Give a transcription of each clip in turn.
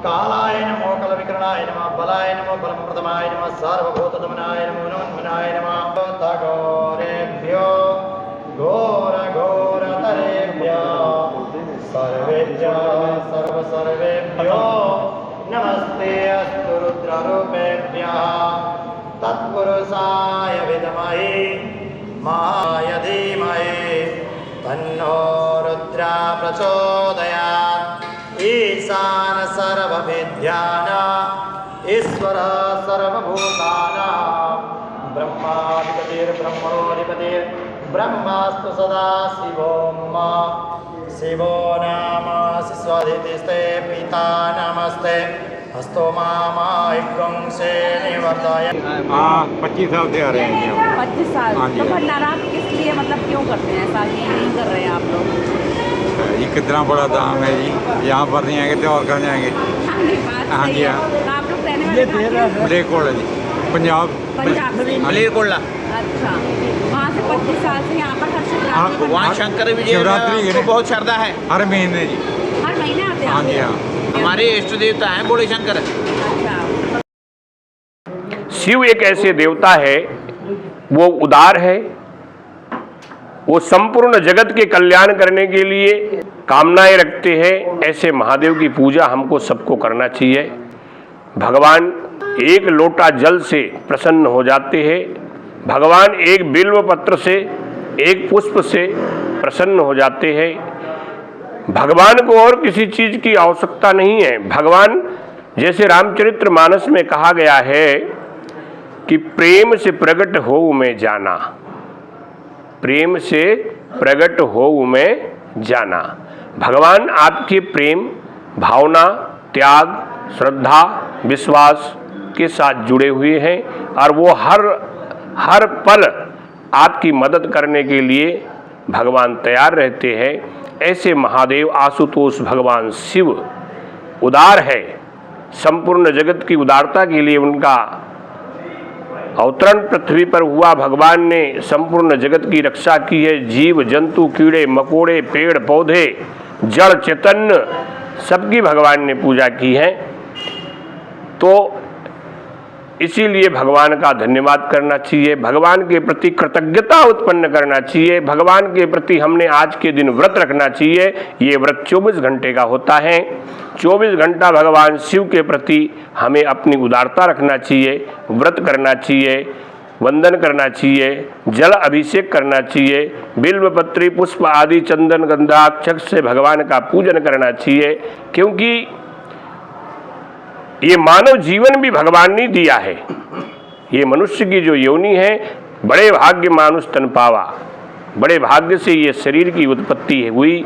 कालाय नमो कल विकरणाय नमः बलाय नमो बलम प्रदमाय नमः सर्वभूत दमनाय नमो नमोन्मनाय नमः तगोरेभ्यो घोर घोर तरेभ्यो सर्वेभ्यो सर्व सर्वेभ्यो नमस्ते अस्तु रुद्ररूपेभ्यः तत्पुरुषाय विद्महे महाय धीमहि तन्नो रुद्रः प्रचोदयात्। ईशान सर्वविद्यान ईश्वरः सर्वभूतानां ब्रह्माधिपतिर्ब्रह्मणोऽधिपतिर्ब्रह्मास्तु सदा शिवो नाम शिष्वादितिस्ते पिता नमस्ते हस्तो मामायिकं से निवर्तय। 25 साल से आ रहे हैं जी। 25 साल। तो भंडारा आप किस लिए, मतलब क्यों करते हैं? ऐसा नहीं कर रहे हैं आप लोग? ये कितना बड़ा धाम है जी, यहाँ पर नहीं आएंगे तो और कहाँ जाएंगे। हाँ जी हाँ। तो आप लोग रहने वाले मलेरकोटला जी, पंजाब मलेरकोटला। अच्छा, वहाँ से 25 साल से यहाँ पर हर शिवरात्रि वहाँ शंकर शिवरात्रि को बहुत श्रद्धा है। हर महीने जी। हर महीने आते हैं? हाँ जी हाँ। हमारे इष्ट देवता हैं बोले शंकर। अच्छा। शिव एक ऐसे देवता है, वो उदार है, वो संपूर्ण जगत के कल्याण करने के लिए कामनाएं रखते हैं। ऐसे महादेव की पूजा हमको सबको करना चाहिए। भगवान एक लोटा जल से प्रसन्न हो जाते हैं, भगवान एक बिल्व पत्र से, एक पुष्प से प्रसन्न हो जाते हैं। भगवान को और किसी चीज की आवश्यकता नहीं है। भगवान, जैसे रामचरितमानस में कहा गया है कि प्रेम से प्रकट हो मैं जाना, प्रेम से प्रकट हो मैं जाना। भगवान आपके प्रेम भावना त्याग, श्रद्धा, विश्वास के साथ जुड़े हुए हैं और वो हर पल आपकी मदद करने के लिए भगवान तैयार रहते हैं। ऐसे महादेव आशुतोष भगवान शिव उदार है। संपूर्ण जगत की उदारता के लिए उनका अवतरण पृथ्वी पर हुआ। भगवान ने संपूर्ण जगत की रक्षा की है। जीव जंतु, कीड़े मकोड़े, पेड़ पौधे, जड़ चैतन्य सबकी भगवान ने पूजा की है। तो इसीलिए भगवान का धन्यवाद करना चाहिए, भगवान के प्रति कृतज्ञता उत्पन्न करना चाहिए, भगवान के प्रति हमने आज के दिन व्रत रखना चाहिए। ये व्रत 24 घंटे का होता है। 24 घंटा भगवान शिव के प्रति हमें अपनी उदारता रखना चाहिए, व्रत करना चाहिए, वंदन करना चाहिए, जल अभिषेक करना चाहिए, बिल्व पत्री पुष्प आदि चंदन गंधाक्षत से भगवान का पूजन करना चाहिए। क्योंकि ये मानव जीवन भी भगवान ने दिया है। ये मनुष्य की जो योनि है, बड़े भाग्य मानुष तन पावा, बड़े भाग्य से ये शरीर की उत्पत्ति हुई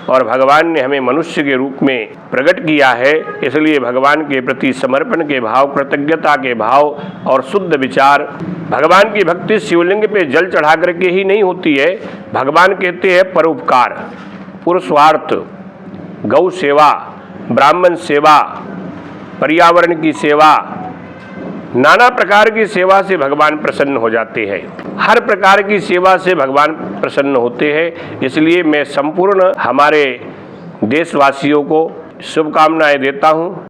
और भगवान ने हमें मनुष्य के रूप में प्रकट किया है। इसलिए भगवान के प्रति समर्पण के भाव, कृतज्ञता के भाव और शुद्ध विचार। भगवान की भक्ति शिवलिंग पे जल चढ़ा करके ही नहीं होती है। भगवान कहते हैं परोपकार, पुरुषार्थ, गौ सेवा, ब्राह्मण सेवा, पर्यावरण की सेवा, नाना प्रकार की सेवा से भगवान प्रसन्न हो जाते हैं। हर प्रकार की सेवा से भगवान प्रसन्न होते हैं। इसलिए मैं संपूर्ण हमारे देशवासियों को शुभकामनाएं देता हूं।